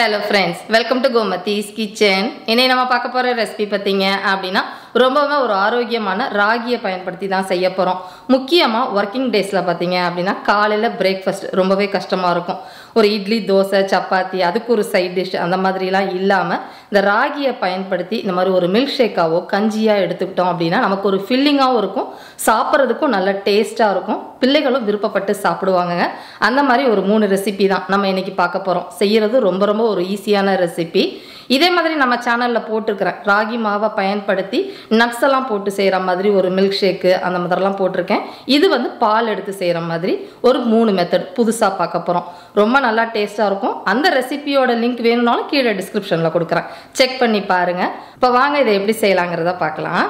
Hello friends, welcome to Gomathi's Kitchen. இன்னைக்கு நம்ம பார்க்க போற ரெசிபி பத்திங்க அப்படினா ரொம்பவே ஒரு ஆரோக்கியமான ராகியை பயன்படுத்தி தான் செய்ய போறோம். முக்கியமா வர்க்கிங் டேஸ்ல பாத்தீங்க அப்படினா காலையில பிரேக்ஃபாஸ்ட் ரொம்பவே கஷ்டமா இருக்கும். ஒரு இட்லி, தோசை, சப்பாத்தி அதுக்கு ஒரு சைடு டிஷ் அந்த மாதிரிலாம் இல்லாம இந்த ராகியை பயன்படுத்தி இந்த மாதிரி ஒரு மில்க் ஷேக்காவோ கஞ்சியா எடுத்துக்கிட்டோம் அப்படினா நமக்கு ஒரு ஃபில்லிங்காவும் இருக்கும், சாப்பிட்றதுக்கும் நல்ல டேஸ்டா இருக்கும், பிள்ளைகளும் விருப்பப்பட்டு சாப்பிடுவாங்க. அந்த மாதிரி ஒரு 3 ரெசிபி தான் நம்ம இன்னைக்கு பார்க்க போறோம். செய்யறது ரொம்ப ரொம்ப ஒரு ஈஸியான ரெசிபி. இதே மாதிரி நம்ம சேனலில் போட்டிருக்கிறேன், ராகி மாவை பயன்படுத்தி நட்ஸ் எல்லாம் போட்டு செய்கிற மாதிரி ஒரு மில்க் ஷேக்கு அந்த மாதிரிலாம் போட்டிருக்கேன். இது பால் எடுத்து செய்கிற மாதிரி ஒரு 3 மெத்தட் புதுசாக பார்க்க போகிறோம். ரொம்ப நல்லா டேஸ்ட்டாக இருக்கும். அந்த ரெசிபியோட லிங்க் வேணும்னாலும் கீழே டிஸ்கிரிப்ஷனில் கொடுக்குறேன், செக் பண்ணி பாருங்கள். இப்போ வாங்க இதை எப்படி செய்யலாங்கிறத பார்க்கலாம்.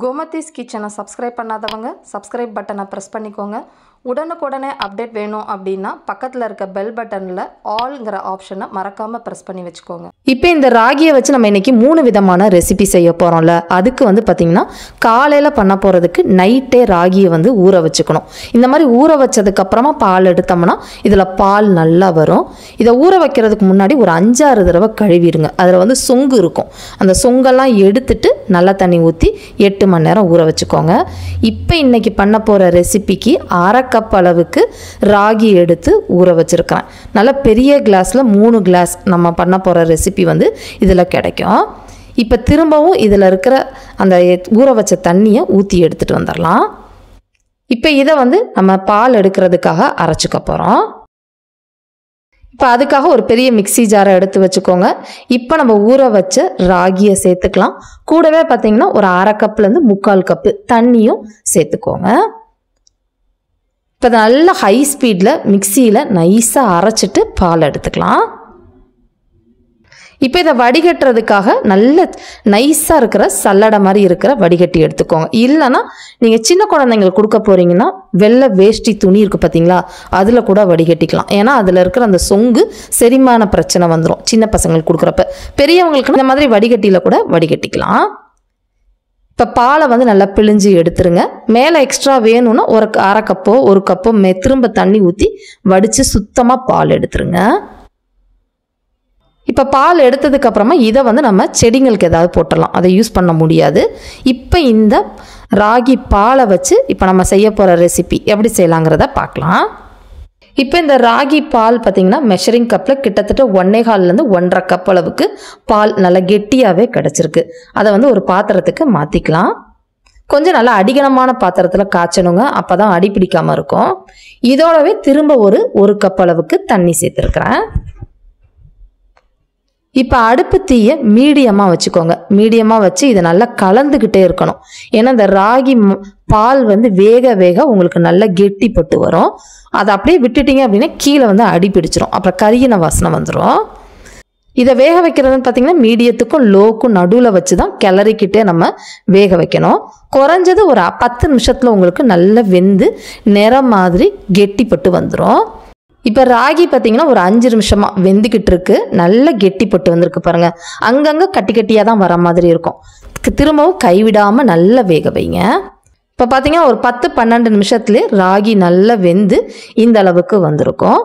கோமதிஸ் கிச்சனை சப்ஸ்கிரைப் பண்ணாதவங்க சப்ஸ்கிரைப் பட்டனை ப்ரெஸ் பண்ணிக்கோங்க. உடனுக்குடனே அப்டேட் வேணும் அப்படின்னா பக்கத்தில் இருக்க பெல் பட்டனில் ஆல்ங்கிற ஆப்ஷனை மறக்காமல் ப்ரெஸ் பண்ணி வச்சுக்கோங்க. இப்போ இந்த ராகியை வச்சு நம்ம இன்றைக்கி 3 விதமான ரெசிபி செய்ய போகிறோம்ல. அதுக்கு பார்த்திங்கன்னா காலையில் பண்ண போகிறதுக்கு நைட்டே ராகியை ஊற வச்சுக்கணும். இந்த மாதிரி ஊற வச்சதுக்கப்புறமா பால் எடுத்தோம்னா இதில் பால் நல்லா வரும். இதை ஊற வைக்கிறதுக்கு முன்னாடி ஒரு 5-6 தடவை கழுவிடுங்க. அதில் சொங்கு இருக்கும், அந்த சொங்கெல்லாம் எடுத்துட்டு நல்லா தண்ணி ஊற்றி 8 மணி நேரம் ஊற வச்சுக்கோங்க. இப்போ இன்றைக்கி பண்ண போகிற ரெசிபிக்கு 1/2 கப் அளவுக்கு ராகி எடுத்து ஊற வச்சுருக்கிறேன். நல்ல பெரிய கிளாஸில் 3 கிளாஸ் நம்ம பண்ண போகிற ரெசிபி இதில் கிடைக்கும். இப்போ திரும்பவும் இதில் இருக்கிற அந்த ஊற வச்ச தண்ணியை ஊற்றி எடுத்துகிட்டு வந்துடலாம். இப்போ இதை நம்ம பால் எடுக்கிறதுக்காக அரைச்சிக்க போகிறோம். இப்போ அதுக்காக ஒரு பெரிய மிக்சி ஜாரை எடுத்து வச்சுக்கோங்க. இப்போ நம்ம ஊற வச்ச ராகியை சேர்த்துக்கலாம். கூடவே பார்த்தீங்கன்னா ஒரு 1/2 கப்லேருந்து 3/4 கப்பு தண்ணியும் சேர்த்துக்கோங்க. இப்போ நல்லா ஹை ஸ்பீடில் மிக்சியில் நைஸாக அரைச்சிட்டு பால் எடுத்துக்கலாம். இப்போ இதை வடிகட்டுறதுக்காக நல்ல நைஸாக இருக்கிற சல்லடை மாதிரி இருக்கிற வடிகட்டி எடுத்துக்கோங்க. இல்லைன்னா நீங்கள் சின்ன குழந்தைங்களுக்கு கொடுக்க போகிறீங்கன்னா வெள்ளை வேஷ்டி துணி இருக்குது பார்த்தீங்களா, அதில் கூட வடிகட்டிக்கலாம். ஏன்னா அதில் இருக்கிற அந்த சொங்கு செரிமான பிரச்சனை வந்துடும் சின்ன பசங்களுக்கு கொடுக்குறப்ப. பெரியவங்களுக்கு இந்த மாதிரி வடிகட்டியில் கூட வடிகட்டிக்கலாம். இப்போ பாலை நல்லா பிழிஞ்சு எடுத்துருங்க. மேலே எக்ஸ்ட்ரா வேணும்னா ஒரு 1/2 கப்போ 1 கப்போ திரும்ப தண்ணி ஊற்றி வடித்து சுத்தமாக பால் எடுத்துருங்க. இப்போ பால் எடுத்ததுக்கு அப்புறமா இதை நம்ம செடிங்களுக்கு ஏதாவது போட்டுடலாம், அதை யூஸ் பண்ண முடியாது. இப்போ இந்த ராகி பாலை வச்சு இப்போ நம்ம செய்ய போகிற ரெசிபி எப்படி செய்யலாங்கிறத பார்க்கலாம். இப்போ இந்த ராகி பால் பார்த்திங்கன்னா மெஷரிங் கப்பில் கிட்டத்தட்ட 1.25லேருந்து 1.5 கப் அளவுக்கு பால் நல்லா கெட்டியாகவே கிடச்சிருக்கு. அதை ஒரு பாத்திரத்துக்கு மாற்றிக்கலாம். கொஞ்சம் நல்லா அடிகனமான பாத்திரத்தில் காய்ச்சணுங்க, அப்போ தான் அடி பிடிக்காமல் இருக்கும். இதோடவே திரும்ப ஒரு கப் அளவுக்கு தண்ணி சேர்த்துருக்குறேன். இப்போ அடுப்பு தீயை மீடியமாக வச்சுக்கோங்க. மீடியமாக வச்சு இதை நல்லா கலந்துக்கிட்டே இருக்கணும். ஏன்னா இந்த ராகி பால் வேக வேக உங்களுக்கு நல்லா கெட்டிப்பட்டு வரும். அதை அப்படியே விட்டுட்டீங்க அப்படின்னா கீழே அடி பிடிச்சிரும், அப்புறம் கரியின வாசனை வந்துடும். இதை வேக வைக்கிறதுன்னு பார்த்தீங்கன்னா மீடியத்துக்கும் லோக்கும் நடுவில் வச்சு தான் கிளறிக்கிட்டே நம்ம வேக வைக்கணும். குறைஞ்சது ஒரு 10 நிமிஷத்தில் உங்களுக்கு நல்லா வெந்து நிறம் மாதிரி கெட்டிப்பட்டு வந்துடும். இப்போ ராகி பார்த்தீங்கன்னா ஒரு 5 நிமிஷமாக வெந்துக்கிட்டு இருக்கு, நல்லா கெட்டிப்பட்டு வந்திருக்கு பாருங்கள். அங்கங்கே கட்டி கட்டியாக தான் வர மாதிரி இருக்கும். திரும்பவும் கைவிடாமல் நல்லா வேக வைங்க. இப்போ பார்த்தீங்கன்னா ஒரு 10-12 நிமிஷத்துலேயே ராகி நல்லா வெந்து இந்த அளவுக்கு வந்திருக்கும்.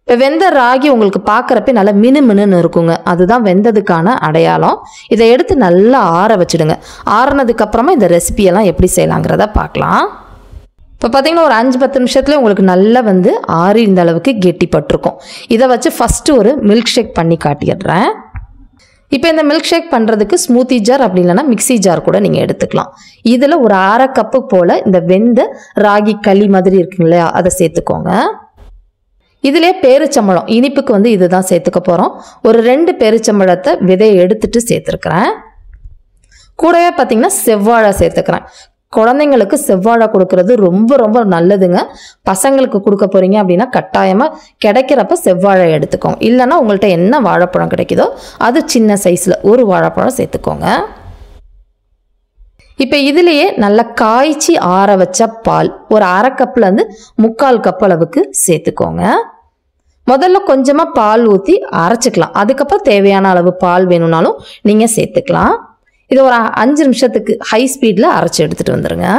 இப்போ வெந்த ராகி உங்களுக்கு பார்க்குறப்ப நல்லா மினுமினுன்னு இருக்குங்க, அதுதான் வெந்ததுக்கான அடையாளம். இதை எடுத்து நல்லா ஆற வச்சுடுங்க. ஆறுனதுக்கப்புறமா இந்த ரெசிபியெல்லாம் எப்படி செய்யலாங்கிறத பார்க்கலாம். இப்போ பார்த்தீங்கன்னா ஒரு 5-10 நிமிஷத்துல உங்களுக்கு நல்லா ஆறி இந்த அளவுக்கு கெட்டிப்பட்டிருக்கும். இதை வச்சு ஃபஸ்ட்டு ஒரு மில்க் ஷேக் பண்ணி காட்டிடுறேன். இப்போ இந்த மில்க் ஷேக் பண்ணுறதுக்கு ஸ்மூத்தி ஜார் அப்படி இல்லைன்னா மிக்சி ஜார் கூட நீங்கள் எடுத்துக்கலாம். இதில் ஒரு 1/2 கப்பு போல் இந்த வெந்த ராகி களி மாதிரி இருக்குங்க இல்லையா, அதை சேர்த்துக்கோங்க. இதிலே பேரிச்சம்பழம் இனிப்புக்கு இதுதான் சேர்த்துக்க போகிறோம். ஒரு 2 பேரிச்சம்பழத்தை விதையை எடுத்துட்டு சேர்த்துருக்குறேன். கூடவே பார்த்தீங்கன்னா செவ்வாழை சேர்த்துக்கிறேன். குழந்தைங்களுக்கு செவ்வாழை கொடுக்கறது ரொம்ப ரொம்ப நல்லதுங்க. பசங்களுக்கு கொடுக்க போகிறீங்க அப்படின்னா கட்டாயமாக கிடைக்கிறப்ப செவ்வாழை எடுத்துக்கோங்க. இல்லைன்னா உங்கள்கிட்ட என்ன வாழைப்பழம் கிடைக்குதோ அது சின்ன சைஸில் ஒரு வாழைப்பழம் சேர்த்துக்கோங்க. இப்போ இதுலேயே நல்லா காய்ச்சி ஆற வச்ச பால் ஒரு 1/2 கப்லேருந்து 3/4 கப் அளவுக்கு சேர்த்துக்கோங்க. முதல்ல கொஞ்சமாக பால் ஊற்றி அரைச்சிக்கலாம். அதுக்கப்புறம் தேவையான அளவு பால் வேணும்னாலும் நீங்கள் சேர்த்துக்கலாம். இதை ஒரு 5 நிமிஷத்துக்கு ஹை ஸ்பீடில் அரைச்சி எடுத்துகிட்டு வந்துடுங்க.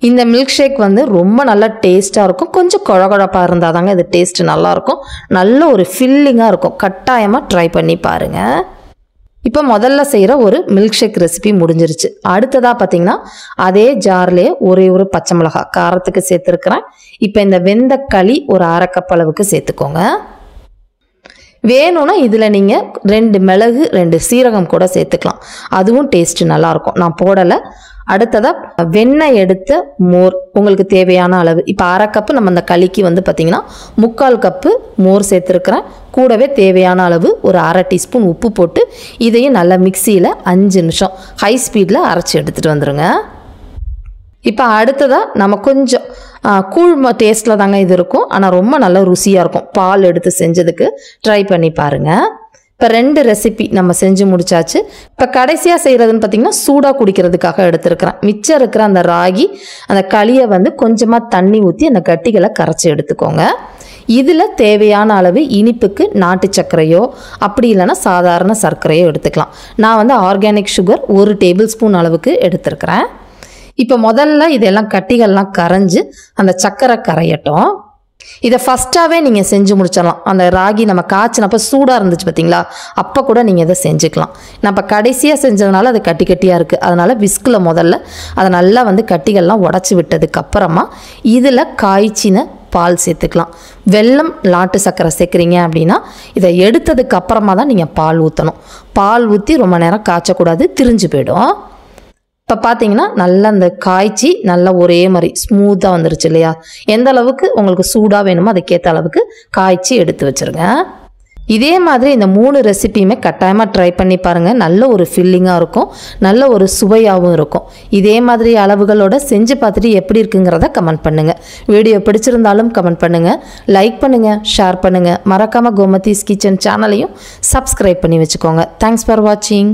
இந்த மில்க் ஷேக் வந்து ரொம்ப நல்லா டேஸ்ட்டாக இருக்கும். கொஞ்சம் குழகுழப்பாக இருந்தால் தாங்க இது டேஸ்ட்டு நல்லாயிருக்கும். நல்ல ஒரு ஃபில்லிங்காக இருக்கும். கட்டாயமாக ட்ரை பண்ணி பாருங்கள். இப்போ முதல்ல செய்கிற ஒரு மில்க் ஷேக் ரெசிபி முடிஞ்சிருச்சு. அடுத்ததாக பார்த்தீங்கன்னா அதே ஜார்லேயே ஒரு பச்சை மிளகாய் காரத்துக்கு சேர்த்துருக்குறேன். இப்போ இந்த வெந்த களி ஒரு 1/2 கப் அளவுக்கு சேர்த்துக்கோங்க. வேணும்னா இதில் நீங்கள் 2 மிளகு 2 சீரகம் கூட சேர்த்துக்கலாம். அதுவும் டேஸ்ட்டு நல்லாயிருக்கும். நான் போடலை. அடுத்ததாக வெண்ணெய் எடுத்த மோர் உங்களுக்கு தேவையான அளவு. இப்போ 1/2 கப்பு நம்ம அந்த களிக்கு வந்து பார்த்திங்கன்னா 3/4 கப்பு மோர் சேர்த்துருக்குறேன். கூடவே தேவையான அளவு ஒரு 1/2 டீஸ்பூன் உப்பு போட்டு இதையும் நல்லா மிக்சியில் 5 நிமிஷம் ஹை ஸ்பீடில் அரைச்சி எடுத்துகிட்டு வந்துடுங்க. இப்போ அடுத்ததாக நம்ம கொஞ்சம் கூழ் டேஸ்ட்டில் தாங்க இது இருக்கும். ஆனால் ரொம்ப நல்ல ருசியாக இருக்கும். பால் எடுத்து செஞ்சதுக்கு ட்ரை பண்ணி பாருங்கள். இப்போ 2 ரெசிபி நம்ம செஞ்சு முடிச்சாச்சு. இப்போ கடைசியாக செய்கிறதுன்னு பார்த்திங்கன்னா சூடாக குடிக்கிறதுக்காக எடுத்துருக்கிறேன். மிச்சம் இருக்கிற அந்த ராகி அந்த களியை வந்து கொஞ்சமாக தண்ணி ஊற்றி அந்த கட்டிகளை கரைச்சி எடுத்துக்கோங்க. இதில் தேவையான அளவு இனிப்புக்கு நாட்டு சர்க்கரையோ அப்படி இல்லைன்னா சாதாரண சர்க்கரையோ எடுத்துக்கலாம். நான் வந்து ஆர்கானிக் சுகர் 1 டேபிள் ஸ்பூன் அளவுக்கு எடுத்துருக்கிறேன். இப்போ முதல்ல இதெல்லாம் கட்டிகள்லாம் கரைஞ்சி அந்த சர்க்கரை கரையட்டும். இதை ஃபஸ்ட்டாகவே நீங்கள் செஞ்சு முடிச்சிடலாம். அந்த ராகி நம்ம காய்ச்சினப்போ சூடாக இருந்துச்சு பார்த்தீங்களா, அப்போ கூட நீங்கள் இதை செஞ்சுக்கலாம். நான் இப்போ கடைசியாக செஞ்சதுனால அது கட்டி கட்டியாக இருக்குது. அதனால் விஸ்கில் முதல்ல அதை நல்லா வந்து கட்டிகள்லாம் உடச்சி விட்டதுக்கப்புறமா இதில் காய்ச்சின பால் சேர்த்துக்கலாம். வெல்லம் நாட்டு சர்க்கரை சேர்க்குறீங்க அப்படின்னா இதை எடுத்ததுக்கு அப்புறமா தான் நீங்கள் பால் ஊற்றணும். பால் ஊற்றி ரொம்ப நேரம் காய்ச்சக்கூடாது, திரிஞ்சு போயிடும். இப்போ பார்த்தீங்கன்னா நல்லா அந்த காய்ச்சி நல்லா ஒரே மாதிரி ஸ்மூத்தாக வந்துருச்சு இல்லையா. எந்த அளவுக்கு உங்களுக்கு சூடாக வேணுமோ அதுக்கேற்ற அளவுக்கு காய்ச்சி எடுத்து வச்சுருங்க. இதே மாதிரி இந்த 3 ரெசிபியுமே கட்டாயமாக ட்ரை பண்ணி பாருங்கள். நல்ல ஒரு ஃபில்லிங்காக இருக்கும், நல்ல ஒரு சுவையாகவும் இருக்கும். இதே மாதிரி அளவுகளோட செஞ்சு பார்த்துட்டு எப்படி இருக்குங்கிறத கமெண்ட் பண்ணுங்கள். வீடியோ பிடிச்சிருந்தாலும் கமெண்ட் பண்ணுங்கள், லைக் பண்ணுங்கள், ஷேர் பண்ணுங்கள். மறக்காமல் கோமதிஸ் கிச்சன் சேனலையும் சப்ஸ்கிரைப் பண்ணி வச்சுக்கோங்க. தேங்க்ஸ் ஃபார் வாட்சிங்.